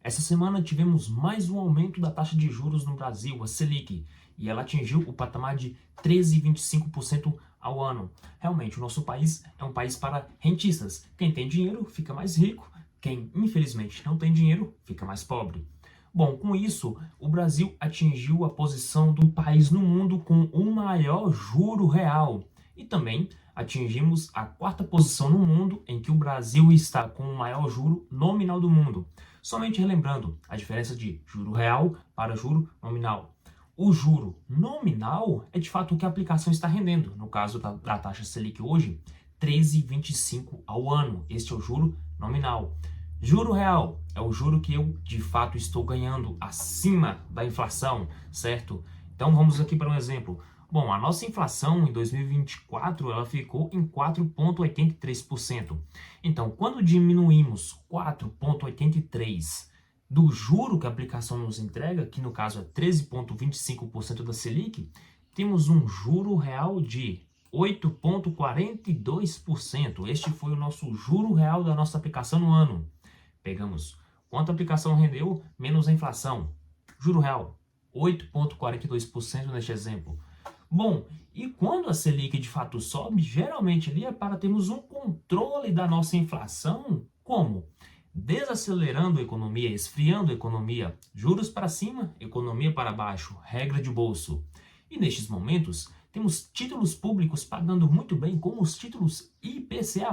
Essa semana tivemos mais um aumento da taxa de juros no Brasil, a Selic, e ela atingiu o patamar de 13,25% ao ano. Realmente, o nosso país é um país para rentistas. Quem tem dinheiro fica mais rico, quem infelizmente não tem dinheiro fica mais pobre. Bom, com isso, o Brasil atingiu a posição do país no mundo com o maior juro real. E também atingimos a quarta posição no mundo em que o Brasil está com o maior juro nominal do mundo. Somente relembrando a diferença de juro real para juro nominal. O juro nominal é de fato o que a aplicação está rendendo. No caso da taxa Selic hoje, 13,25 ao ano. Este é o juro nominal. Juro real é o juro que eu de fato estou ganhando acima da inflação, certo? Então vamos aqui para um exemplo. Bom, a nossa inflação em 2024 ela ficou em 4,83%. Então, quando diminuímos 4,83% do juro que a aplicação nos entrega, que no caso é 13,25% da Selic, temos um juro real de 8,42%. Este foi o nosso juro real da nossa aplicação no ano. Pegamos quanto a aplicação rendeu menos a inflação. Juro real, 8,42% neste exemplo. Bom, e quando a Selic de fato sobe, geralmente ali é para termos um controle da nossa inflação, como? Desacelerando a economia, esfriando a economia, juros para cima, economia para baixo, regra de bolso. E nestes momentos, temos títulos públicos pagando muito bem, como os títulos IPCA+.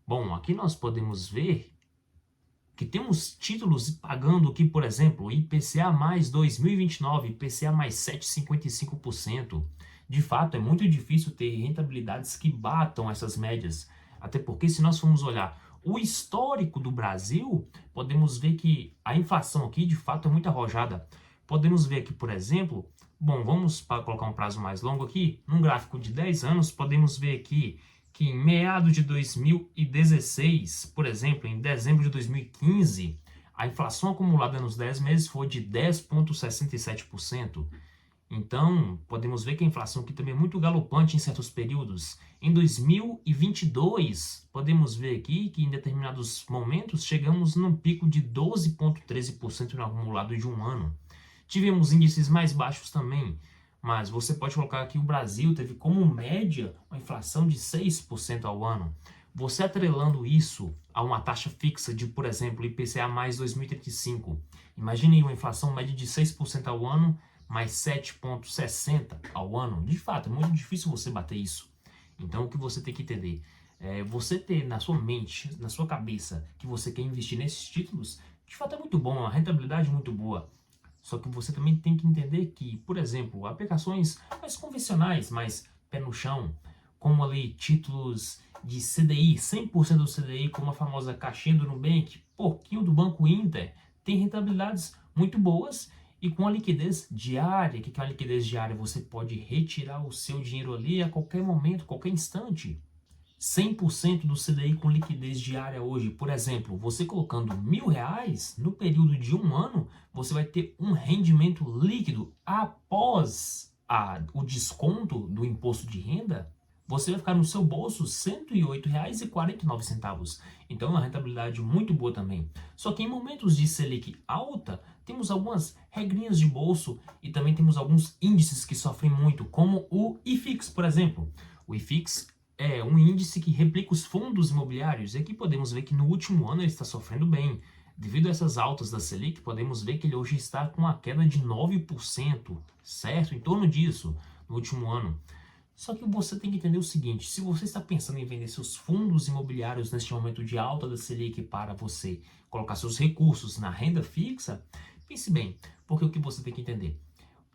Bom, aqui nós podemos ver que temos títulos pagando aqui, por exemplo, IPCA mais 2029, IPCA mais 7,55%. De fato, é muito difícil ter rentabilidades que batam essas médias. Até porque, se nós formos olhar o histórico do Brasil, podemos ver que a inflação aqui, de fato, é muito arrojada. Podemos ver aqui, por exemplo, bom, vamos colocar um prazo mais longo aqui, num gráfico de 10 anos, podemos ver aqui que em meados de 2016, por exemplo, em dezembro de 2015, a inflação acumulada nos 10 meses foi de 10,67%. Então, podemos ver que a inflação aqui também é muito galopante em certos períodos. Em 2022, podemos ver aqui que em determinados momentos chegamos num pico de 12,13% no acumulado de um ano. Tivemos índices mais baixos também, mas você pode colocar aqui o Brasil teve como média uma inflação de 6% ao ano. Você atrelando isso a uma taxa fixa de, por exemplo, IPCA mais 2035. Imagine uma inflação média de 6% ao ano, mais 7,60% ao ano. De fato, é muito difícil você bater isso. Então, o que você tem que entender é você ter na sua mente, na sua cabeça, que você quer investir nesses títulos, de fato é muito bom, uma rentabilidade muito boa. Só que você também tem que entender que, por exemplo, aplicações mais convencionais, mais pé no chão, como ali títulos de CDI, 100% do CDI, como a famosa caixinha do Nubank, pouquinho do Banco Inter, tem rentabilidades muito boas e com a liquidez diária. O que é a liquidez diária? Você pode retirar o seu dinheiro ali a qualquer momento, qualquer instante. 100% do CDI com liquidez diária hoje. Por exemplo, você colocando R$ 1.000 no período de um ano, você vai ter um rendimento líquido após o desconto do imposto de renda. Você vai ficar no seu bolso R$ 108,49. Então é uma rentabilidade muito boa também. Só que em momentos de Selic alta, temos algumas regrinhas de bolso e também temos alguns índices que sofrem muito, como o IFIX, por exemplo. O IFIX é um índice que replica os fundos imobiliários. E aqui podemos ver que no último ano ele está sofrendo bem. Devido a essas altas da Selic, podemos ver que ele hoje está com uma queda de 9%, certo? Em torno disso, no último ano. Só que você tem que entender o seguinte, se você está pensando em vender seus fundos imobiliários neste momento de alta da Selic para você colocar seus recursos na renda fixa, pense bem, porque o que você tem que entender?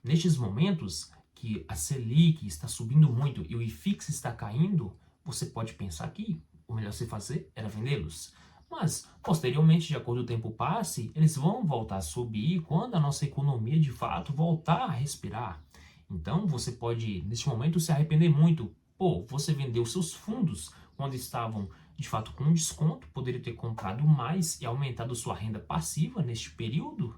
Nestes momentos que a Selic está subindo muito e o IFIX está caindo, você pode pensar que o melhor se fazer era vendê-los. Mas, posteriormente, de acordo com o tempo passe, eles vão voltar a subir quando a nossa economia, de fato, voltar a respirar. Então, você pode, neste momento, se arrepender muito. Pô, você vendeu seus fundos quando estavam, de fato, com desconto, poderia ter comprado mais e aumentado sua renda passiva neste período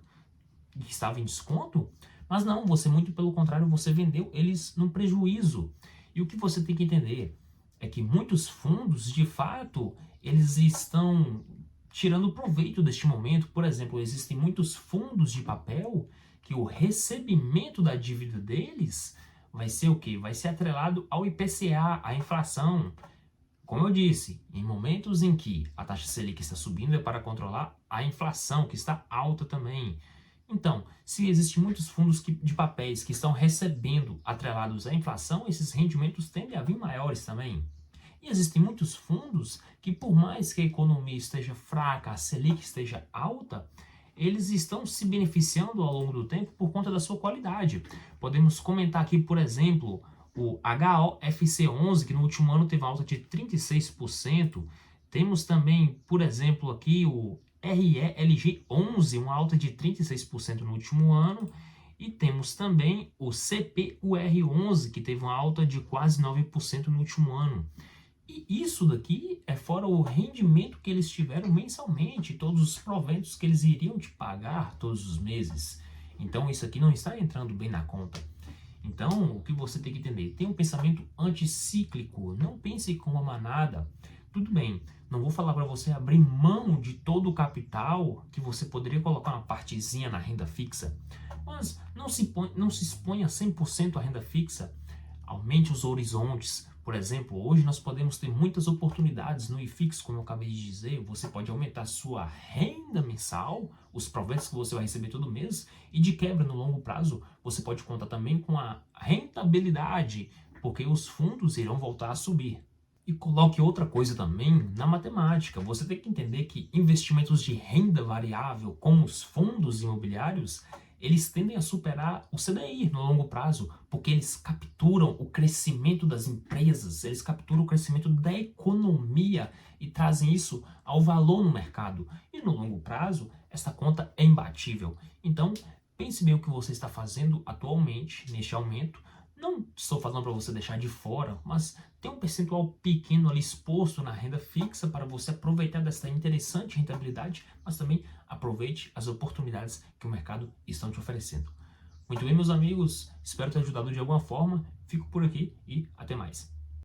que estava em desconto. Mas não, você muito pelo contrário, você vendeu eles num prejuízo. E o que você tem que entender é que muitos fundos, de fato, eles estão tirando proveito deste momento. Por exemplo, existem muitos fundos de papel que o recebimento da dívida deles vai ser o quê? Vai ser atrelado ao IPCA, à inflação. Como eu disse, em momentos em que a taxa Selic está subindo é para controlar a inflação, que está alta também. Então, se existem muitos fundos de papéis que estão recebendo atrelados à inflação, esses rendimentos tendem a vir maiores também. E existem muitos fundos que, por mais que a economia esteja fraca, a Selic esteja alta, eles estão se beneficiando ao longo do tempo por conta da sua qualidade. Podemos comentar aqui, por exemplo, o HOFC11, que no último ano teve uma alta de 36%. Temos também, por exemplo, aqui o RELG11, uma alta de 36% no último ano. E temos também o CPUR11, que teve uma alta de quase 9% no último ano. E isso daqui é fora o rendimento que eles tiveram mensalmente, todos os proventos que eles iriam te pagar todos os meses. Então isso aqui não está entrando bem na conta. Então o que você tem que entender? Tem um pensamento anticíclico, não pense como uma manada. Tudo bem, não vou falar para você abrir mão de todo o capital que você poderia colocar uma partezinha na renda fixa, mas não se exponha 100% à renda fixa. Aumente os horizontes. Por exemplo, hoje nós podemos ter muitas oportunidades no IFIX, como eu acabei de dizer. Você pode aumentar sua renda mensal, os proventos que você vai receber todo mês, e de quebra, no longo prazo, você pode contar também com a rentabilidade, porque os fundos irão voltar a subir. E coloque outra coisa também na matemática. Você tem que entender que investimentos de renda variável, como os fundos imobiliários, eles tendem a superar o CDI no longo prazo, porque eles capturam o crescimento das empresas, eles capturam o crescimento da economia e trazem isso ao valor no mercado. E no longo prazo, essa conta é imbatível. Então, pense bem o que você está fazendo atualmente, neste aumento. Não estou falando para você deixar de fora, mas tem um percentual pequeno ali exposto na renda fixa para você aproveitar dessa interessante rentabilidade, mas também aproveite as oportunidades que o mercado está te oferecendo. Muito bem, meus amigos, espero ter ajudado de alguma forma. Fico por aqui e até mais.